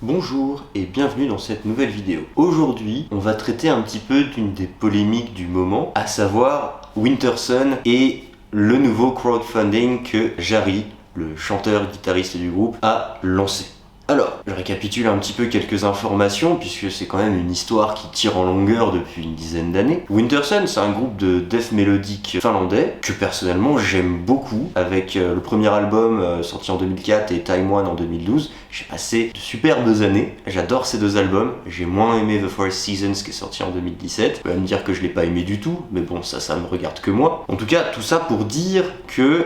Bonjour et bienvenue dans cette nouvelle vidéo. Aujourd'hui, on va traiter un petit peu d'une des polémiques du moment, à savoir Winterson et le nouveau crowdfunding que Jarry, le chanteur-guitariste du groupe, a lancé. Alors, je récapitule un petit peu quelques informations, puisque c'est quand même une histoire qui tire en longueur depuis une dizaine d'années. Winterson, c'est un groupe de death mélodique finlandais, que personnellement j'aime beaucoup, avec le premier album sorti en 2004 et Time One en 2012. J'ai passé de superbes années, j'adore ces deux albums, j'ai moins aimé The Forest Seasons qui est sorti en 2017. Tu peux me dire que je l'ai pas aimé du tout, mais bon, ça me regarde que moi. En tout cas, tout ça pour dire que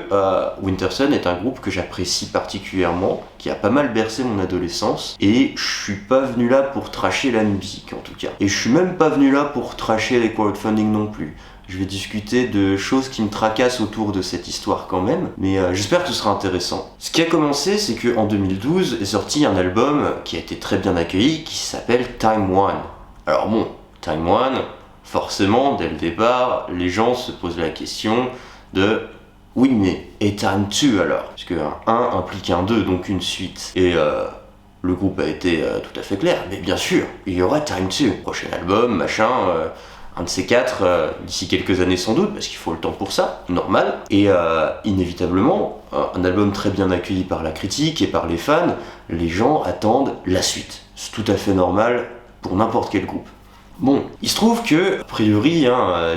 Winterson est un groupe que j'apprécie particulièrement, qui a pas mal bercé mon adolescence, et je suis pas venu là pour trasher la musique en tout cas. Et je suis même pas venu là pour trasher les crowdfunding non plus. Je vais discuter de choses qui me tracassent autour de cette histoire quand même, mais j'espère que ce sera intéressant. Ce qui a commencé, c'est qu'en 2012 est sorti un album qui a été très bien accueilli, qui s'appelle Time One. Alors bon, Time One, forcément, dès le départ, les gens se posent la question de oui, mais et Time 2 alors? Parce qu'un 1 implique un 2, donc une suite. Et le groupe a été tout à fait clair, mais bien sûr, il y aura Time 2. Prochain album, machin, un de ces quatre, d'ici quelques années sans doute, parce qu'il faut le temps pour ça, normal. Et inévitablement, un album très bien accueilli par la critique et par les fans, les gens attendent la suite. C'est tout à fait normal pour n'importe quel groupe. Bon, il se trouve que, a priori,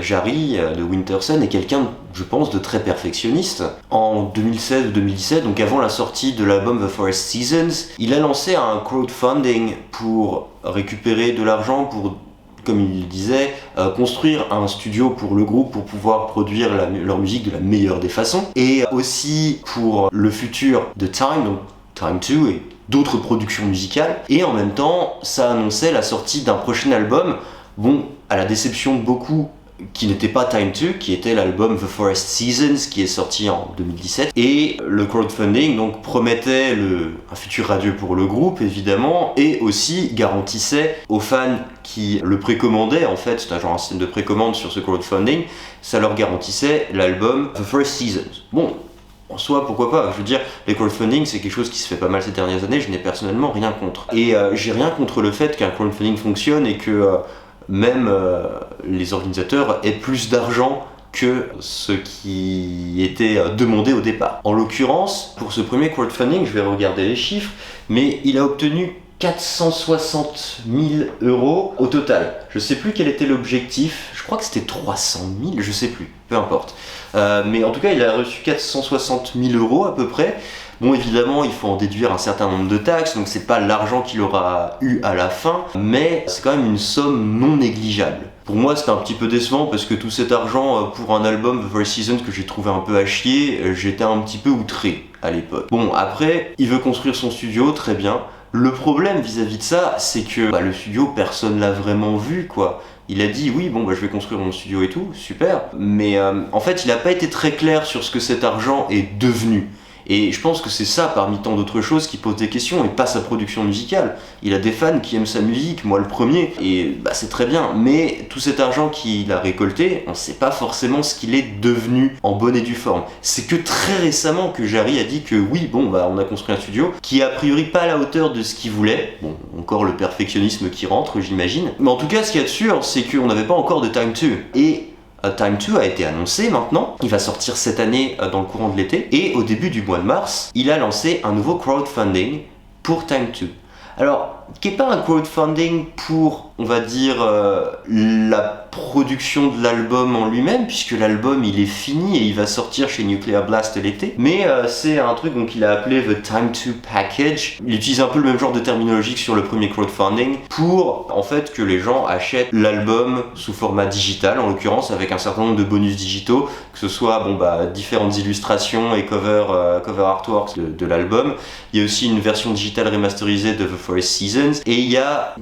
Jarry de Winterson est quelqu'un, je pense, de très perfectionniste. En 2016 ou 2017, donc avant la sortie de l'album The Forest Seasons, il a lancé un crowdfunding pour récupérer de l'argent pour, comme il le disait, construire un studio pour le groupe pour pouvoir produire leur musique de la meilleure des façons, et aussi pour le futur de Time, donc Time 2 et d'autres productions musicales, et en même temps ça annonçait la sortie d'un prochain album, bon, à la déception de beaucoup, qui n'était pas Time 2, qui était l'album The Forest Seasons qui est sorti en 2017, et le crowdfunding donc promettait un futur radieux pour le groupe évidemment, et aussi garantissait aux fans qui le précommandaient, en fait c'est un genre un système de précommande sur ce crowdfunding, ça leur garantissait l'album The Forest Seasons. Bon, en soi, pourquoi pas? Je veux dire, les crowdfunding, c'est quelque chose qui se fait pas mal ces dernières années, je n'ai personnellement rien contre. Et j'ai rien contre le fait qu'un crowdfunding fonctionne et que même les organisateurs aient plus d'argent que ce qui était demandé au départ. En l'occurrence, pour ce premier crowdfunding, je vais regarder les chiffres, mais il a obtenu 460 000 € au total. Je sais plus quel était l'objectif, je crois que c'était 300 000, je sais plus, peu importe. Mais en tout cas, il a reçu 460 000 € à peu près. Bon, évidemment, il faut en déduire un certain nombre de taxes, donc c'est pas l'argent qu'il aura eu à la fin, mais c'est quand même une somme non négligeable. Pour moi, c'était un petit peu décevant parce que tout cet argent pour un album The Forest Seasons que j'ai trouvé un peu à chier, j'étais un petit peu outré à l'époque. Bon, après, il veut construire son studio, très bien. Le problème vis-à-vis de ça, c'est que le studio, personne l'a vraiment vu, quoi. Il a dit oui, bon je vais construire mon studio et tout, super, mais en fait il n'a pas été très clair sur ce que cet argent est devenu. Et je pense que c'est ça, parmi tant d'autres choses, qui pose des questions, et pas sa production musicale. Il a des fans qui aiment sa musique, moi le premier, et c'est très bien, mais tout cet argent qu'il a récolté, on sait pas forcément ce qu'il est devenu en bonne et due forme. C'est que très récemment que Jarry a dit que oui, on a construit un studio, qui est a priori pas à la hauteur de ce qu'il voulait, bon, encore le perfectionnisme qui rentre, j'imagine, mais en tout cas, ce qu'il y a de sûr, c'est qu'on n'avait pas encore de Time 2, et Time 2 a été annoncé maintenant, il va sortir cette année dans le courant de l'été, et au début du mois de mars, il a lancé un nouveau crowdfunding pour Time 2. Alors, qui n'est pas un crowdfunding pour, on va dire, la production de l'album en lui-même, puisque l'album il est fini et il va sortir chez Nuclear Blast l'été, mais c'est un truc qu'il a appelé The Time 2 Package. Il utilise un peu le même genre de terminologie que sur le premier crowdfunding, pour en fait que les gens achètent l'album sous format digital, en l'occurrence avec un certain nombre de bonus digitaux, que ce soit différentes illustrations et cover artworks de l'album. Il y a aussi une version digitale remasterisée de The Forest Seasons, et il y a,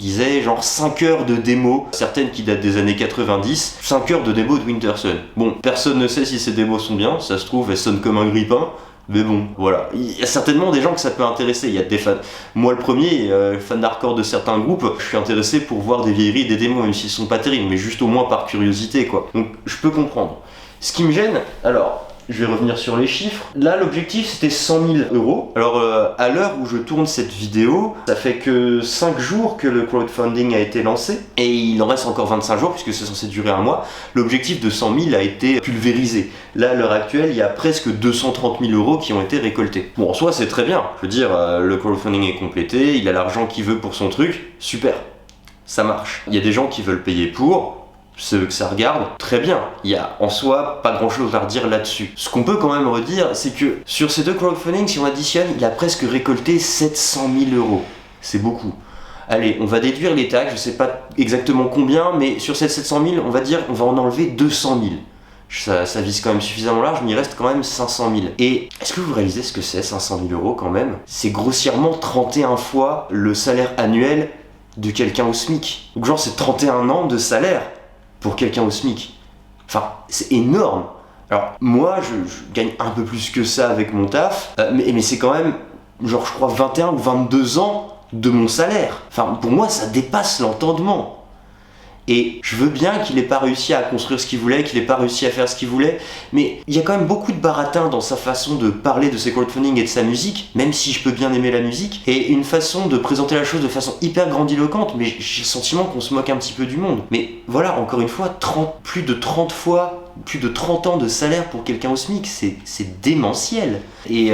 genre 5 heures de démos, certaines qui datent des années 90, 5 heures de démos de Winterson. Bon, personne ne sait si ces démos sont bien, ça se trouve elles sonnent comme un grippin, mais bon, voilà. Il y a certainement des gens que ça peut intéresser, il y a des fans. Moi le premier, fan hardcore de certains groupes, je suis intéressé pour voir des vieilleries, des démos, même s'ils sont pas terribles, mais juste au moins par curiosité, quoi. Donc je peux comprendre. Ce qui me gêne, alors, Je vais revenir sur les chiffres. Là, l'objectif, c'était 100 000 euros. Alors, à l'heure où je tourne cette vidéo, ça fait que 5 jours que le crowdfunding a été lancé. Et il en reste encore 25 jours, puisque c'est censé durer un mois. L'objectif de 100 000 a été pulvérisé. Là, à l'heure actuelle, il y a presque 230 000 euros qui ont été récoltés. Bon, en soi, c'est très bien. Je veux dire, le crowdfunding est complété, il a l'argent qu'il veut pour son truc. Super. Ça marche. Il y a des gens qui veulent payer pour... ceux que ça regarde, très bien. Il y a en soi pas grand chose à redire là-dessus. Ce qu'on peut quand même redire, c'est que sur ces deux crowdfunding, si on additionne, il a presque récolté 700 000 euros. C'est beaucoup. Allez, on va déduire les taxes, je sais pas exactement combien, mais sur ces 700 000, on va dire, on va en enlever 200 000. Ça vise quand même suffisamment large, mais il reste quand même 500 000. Et est-ce que vous réalisez ce que c'est, 500 000 euros quand même? C'est grossièrement 31 fois le salaire annuel de quelqu'un au SMIC. Donc genre, c'est 31 ans de salaire pour quelqu'un au SMIC. Enfin, c'est énorme. Alors, moi, je gagne un peu plus que ça avec mon taf, mais c'est quand même, genre, je crois, 21 ou 22 ans de mon salaire. Enfin, pour moi, ça dépasse l'entendement. Et je veux bien qu'il n'ait pas réussi à construire ce qu'il voulait, qu'il n'ait pas réussi à faire ce qu'il voulait, mais il y a quand même beaucoup de baratin dans sa façon de parler de ses crowdfunding et de sa musique, même si je peux bien aimer la musique, et une façon de présenter la chose de façon hyper grandiloquente, mais j'ai le sentiment qu'on se moque un petit peu du monde. Mais voilà, encore une fois, plus de 30 ans de salaire pour quelqu'un au SMIC, c'est démentiel. Et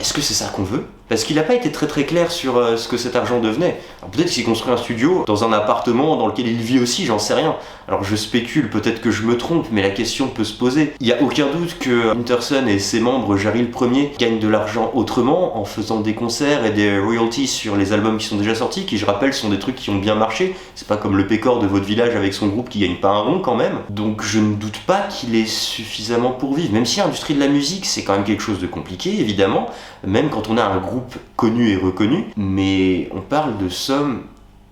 est-ce que c'est ça qu'on veut ? Parce qu'il n'a pas été très très clair sur ce que cet argent devenait. Alors peut-être qu'il s'est construit un studio dans un appartement dans lequel il vit aussi, j'en sais rien. Alors je spécule, peut-être que je me trompe, mais la question peut se poser. Il n'y a aucun doute que Winterson et ses membres, Jarry le premier, gagnent de l'argent autrement en faisant des concerts et des royalties sur les albums qui sont déjà sortis, qui je rappelle sont des trucs qui ont bien marché. C'est pas comme le pécor de votre village avec son groupe qui gagne pas un rond quand même. Donc je ne doute pas qu'il ait suffisamment pour vivre. Même si l'industrie de la musique c'est quand même quelque chose de compliqué évidemment, même quand on a un groupe connu et reconnu, mais on parle de sommes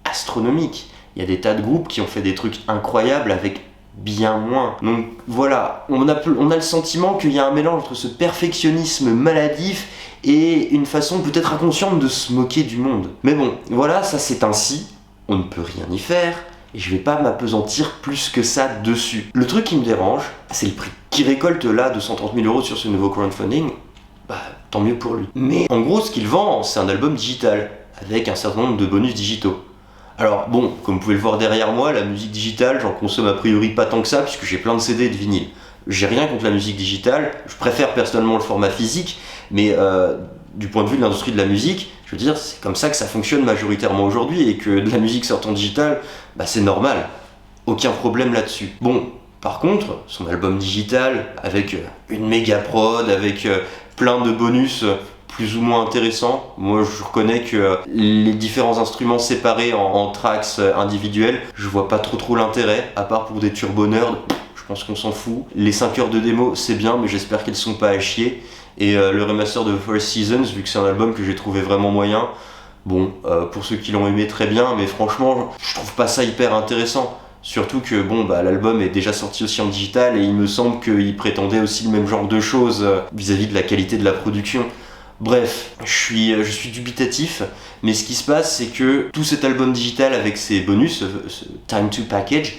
astronomiques. Il y a des tas de groupes qui ont fait des trucs incroyables avec bien moins. Donc voilà, on a le sentiment qu'il y a un mélange entre ce perfectionnisme maladif et une façon peut-être inconsciente de se moquer du monde. Mais bon, voilà, ça c'est ainsi, on ne peut rien y faire, et je vais pas m'apesantir plus que ça dessus. Le truc qui me dérange, c'est le prix. Qui récolte là 230 000 euros sur ce nouveau crowdfunding, bah tant mieux pour lui. Mais en gros, ce qu'il vend, c'est un album digital, avec un certain nombre de bonus digitaux. Alors bon, comme vous pouvez le voir derrière moi, la musique digitale, j'en consomme a priori pas tant que ça, puisque j'ai plein de CD et de vinyles. J'ai rien contre la musique digitale, je préfère personnellement le format physique, mais du point de vue de l'industrie de la musique, je veux dire, c'est comme ça que ça fonctionne majoritairement aujourd'hui, et que de la musique sortant digitale, bah c'est normal. Aucun problème là-dessus. Bon, par contre, son album digital, avec une méga prod, avec plein de bonus plus ou moins intéressants. Moi, je reconnais que les différents instruments séparés en tracks individuels, je vois pas trop l'intérêt, à part pour des turbo-nerds, je pense qu'on s'en fout. Les 5 heures de démo, c'est bien, mais j'espère qu'elles sont pas à chier. Et le remaster de First Seasons, vu que c'est un album que j'ai trouvé vraiment moyen, bon, pour ceux qui l'ont aimé, très bien, mais franchement, je trouve pas ça hyper intéressant. Surtout que bon, bah, l'album est déjà sorti aussi en digital et il me semble qu'il prétendait aussi le même genre de choses vis-à-vis de la qualité de la production. Bref, je suis dubitatif, mais ce qui se passe, c'est que tout cet album digital avec ses bonus, ce Time to Package,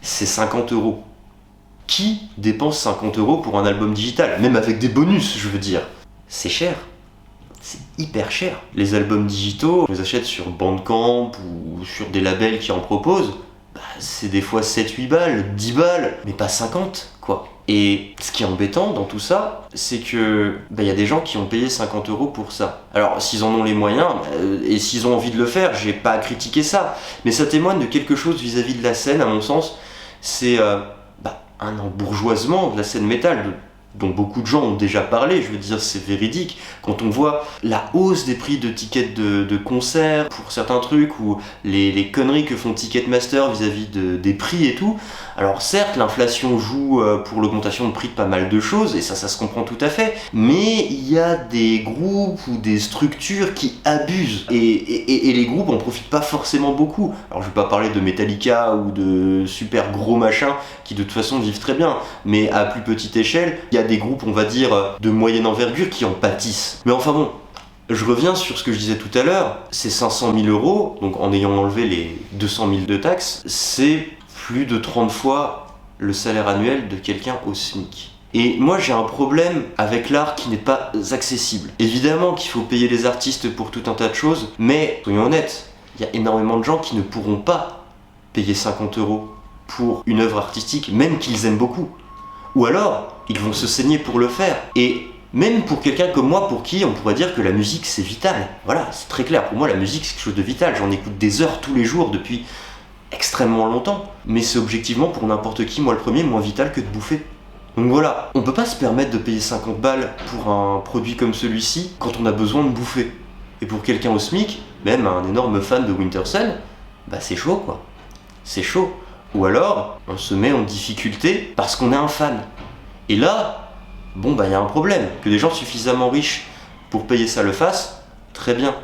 c'est 50 euros. Qui dépense 50 euros pour un album digital? Même avec des bonus, je veux dire. C'est cher. C'est hyper cher. Les albums digitaux, on les achète sur Bandcamp ou sur des labels qui en proposent. Bah, c'est des fois 7-8 balles, 10 balles, mais pas 50, quoi. Et ce qui est embêtant dans tout ça, c'est que y a des gens qui ont payé 50 euros pour ça. Alors, s'ils en ont les moyens, et s'ils ont envie de le faire, j'ai pas à critiquer ça. Mais ça témoigne de quelque chose vis-à-vis de la scène, à mon sens. C'est un embourgeoisement de la scène métal, dont beaucoup de gens ont déjà parlé, je veux dire, c'est véridique. Quand on voit la hausse des prix de tickets de concerts pour certains trucs, ou les conneries que font Ticketmaster vis-à-vis des prix et tout, alors certes, l'inflation joue pour l'augmentation de prix de pas mal de choses, et ça se comprend tout à fait, mais il y a des groupes ou des structures qui abusent, et les groupes en profitent pas forcément beaucoup. Alors je vais pas parler de Metallica ou de super gros machins qui de toute façon vivent très bien, mais à plus petite échelle, il y a des groupes, on va dire, de moyenne envergure qui en pâtissent. Mais enfin bon, je reviens sur ce que je disais tout à l'heure, ces 500 000 euros, donc en ayant enlevé les 200 000 de taxes, c'est plus de 30 fois le salaire annuel de quelqu'un au SMIC. Et moi j'ai un problème avec l'art qui n'est pas accessible. Évidemment qu'il faut payer les artistes pour tout un tas de choses, mais soyons honnêtes, il y a énormément de gens qui ne pourront pas payer 50 € pour une œuvre artistique, même qu'ils aiment beaucoup. Ou alors, ils vont se saigner pour le faire. Et même pour quelqu'un comme moi, pour qui on pourrait dire que la musique c'est vital. Voilà, c'est très clair. Pour moi, la musique c'est quelque chose de vital. J'en écoute des heures tous les jours depuis extrêmement longtemps. Mais c'est objectivement pour n'importe qui, moi le premier, moins vital que de bouffer. Donc voilà, on peut pas se permettre de payer 50 balles pour un produit comme celui-ci quand on a besoin de bouffer. Et pour quelqu'un au SMIC, même un énorme fan de Winterson, bah c'est chaud quoi. C'est chaud. Ou alors, on se met en difficulté parce qu'on est un fan. Et là, bon bah il y a un problème. Que des gens suffisamment riches pour payer ça le fassent, très bien.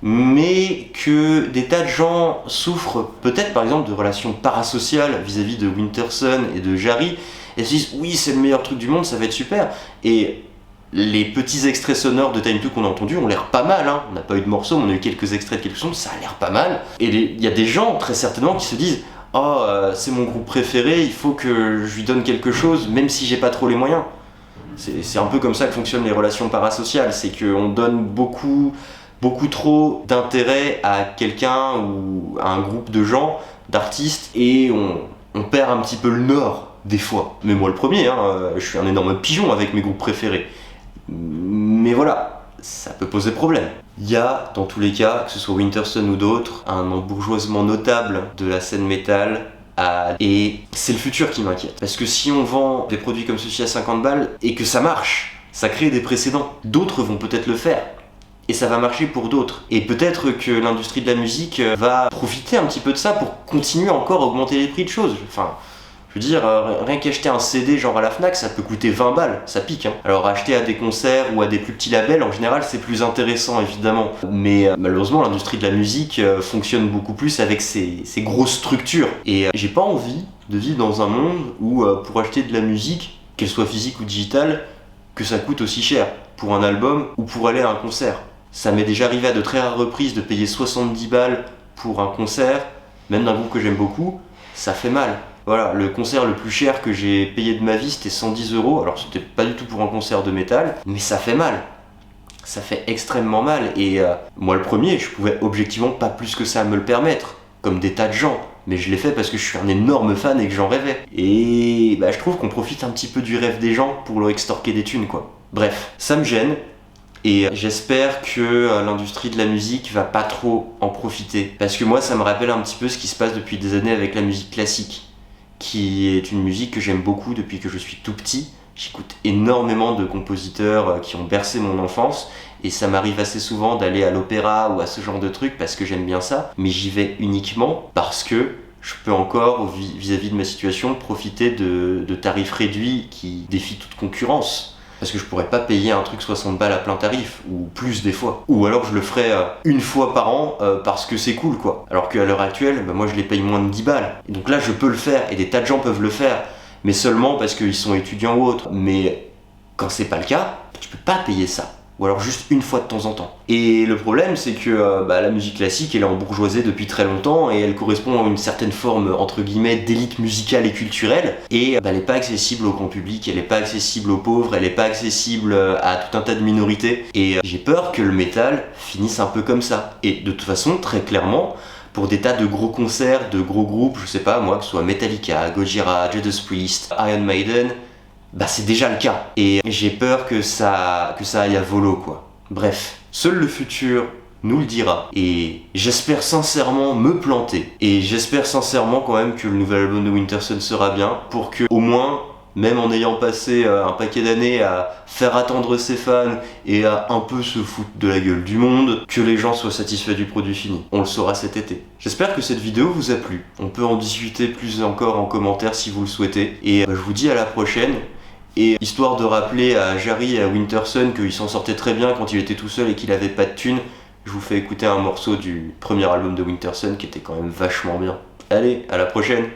Mais que des tas de gens souffrent peut-être par exemple de relations parasociales vis-à-vis de Winterson et de Jarry, et se disent oui c'est le meilleur truc du monde, ça va être super. Et les petits extraits sonores de Time 2 qu'on a entendus ont l'air pas mal, hein. On n'a pas eu de morceaux, mais on a eu quelques extraits de quelques sons, ça a l'air pas mal. Et il y a des gens très certainement qui se disent oh c'est mon groupe préféré, il faut que je lui donne quelque chose même si j'ai pas trop les moyens. C'est un peu comme ça que fonctionnent les relations parasociales, c'est qu'on donne beaucoup trop d'intérêt à quelqu'un ou à un groupe de gens, d'artistes, et on perd un petit peu le nord des fois. Mais moi le premier, hein, je suis un énorme pigeon avec mes groupes préférés. Mais voilà, ça peut poser problème. Il y a, dans tous les cas, que ce soit Winterson ou d'autres, un embourgeoisement notable de la scène métal. Et c'est le futur qui m'inquiète. Parce que si on vend des produits comme ceci à 50 balles et que ça marche, ça crée des précédents. D'autres vont peut-être le faire. Et ça va marcher pour d'autres. Et peut-être que l'industrie de la musique va profiter un petit peu de ça pour continuer encore à augmenter les prix de choses. Enfin, je veux dire, rien qu'acheter un CD genre à la Fnac, ça peut coûter 20 balles, ça pique. Hein. Alors acheter à des concerts ou à des plus petits labels, en général, c'est plus intéressant, évidemment. Mais malheureusement, l'industrie de la musique fonctionne beaucoup plus avec ces grosses structures. Et j'ai pas envie de vivre dans un monde où, pour acheter de la musique, qu'elle soit physique ou digitale, que ça coûte aussi cher pour un album ou pour aller à un concert. Ça m'est déjà arrivé à de très rares reprises de payer 70 balles pour un concert, même d'un groupe que j'aime beaucoup, ça fait mal. Voilà, le concert le plus cher que j'ai payé de ma vie, c'était 110 €. Alors c'était pas du tout pour un concert de métal, mais ça fait mal. Ça fait extrêmement mal. Et moi le premier, je pouvais objectivement pas plus que ça me le permettre, comme des tas de gens. Mais je l'ai fait parce que je suis un énorme fan et que j'en rêvais. Et bah, je trouve qu'on profite un petit peu du rêve des gens pour leur extorquer des thunes, quoi. Bref, ça me gêne. Et j'espère que l'industrie de la musique va pas trop en profiter. Parce que moi, ça me rappelle un petit peu ce qui se passe depuis des années avec la musique classique, qui est une musique que j'aime beaucoup depuis que je suis tout petit. J'écoute énormément de compositeurs qui ont bercé mon enfance, et ça m'arrive assez souvent d'aller à l'opéra ou à ce genre de trucs parce que j'aime bien ça, mais j'y vais uniquement parce que je peux encore, vis-à-vis de ma situation, profiter de tarifs réduits qui défient toute concurrence. Parce que je pourrais pas payer un truc 60 balles à plein tarif, ou plus des fois. Ou alors je le ferais une fois par an parce que c'est cool quoi. Alors qu'à l'heure actuelle, bah, moi je les paye moins de 10 balles. Et donc là je peux le faire, et des tas de gens peuvent le faire, mais seulement parce qu'ils sont étudiants ou autres. Mais quand c'est pas le cas, tu peux pas payer ça. Ou alors juste une fois de temps en temps. Et le problème c'est que la musique classique elle est embourgeoisée depuis très longtemps et elle correspond à une certaine forme entre guillemets d'élite musicale et culturelle, et elle est pas accessible au grand public, elle est pas accessible aux pauvres, elle est pas accessible à tout un tas de minorités, et j'ai peur que le métal finisse un peu comme ça. Et de toute façon très clairement, pour des tas de gros concerts, de gros groupes, je sais pas moi, que ce soit Metallica, Gojira, Judas Priest, Iron Maiden, bah c'est déjà le cas. Et j'ai peur que ça aille à volo quoi. Bref, seul le futur nous le dira. Et j'espère sincèrement me planter. Et j'espère sincèrement quand même que le nouvel album de Winterson sera bien, pour que au moins, même en ayant passé un paquet d'années à faire attendre ses fans et à un peu se foutre de la gueule du monde, que les gens soient satisfaits du produit fini. On le saura cet été. J'espère que cette vidéo vous a plu. On peut en discuter plus encore en commentaire si vous le souhaitez. Et je vous dis à la prochaine. Et histoire de rappeler à Jarry et à Winterson qu'il s'en sortait très bien quand il était tout seul et qu'il avait pas de thunes, je vous fais écouter un morceau du premier album de Winterson qui était quand même vachement bien. Allez, à la prochaine!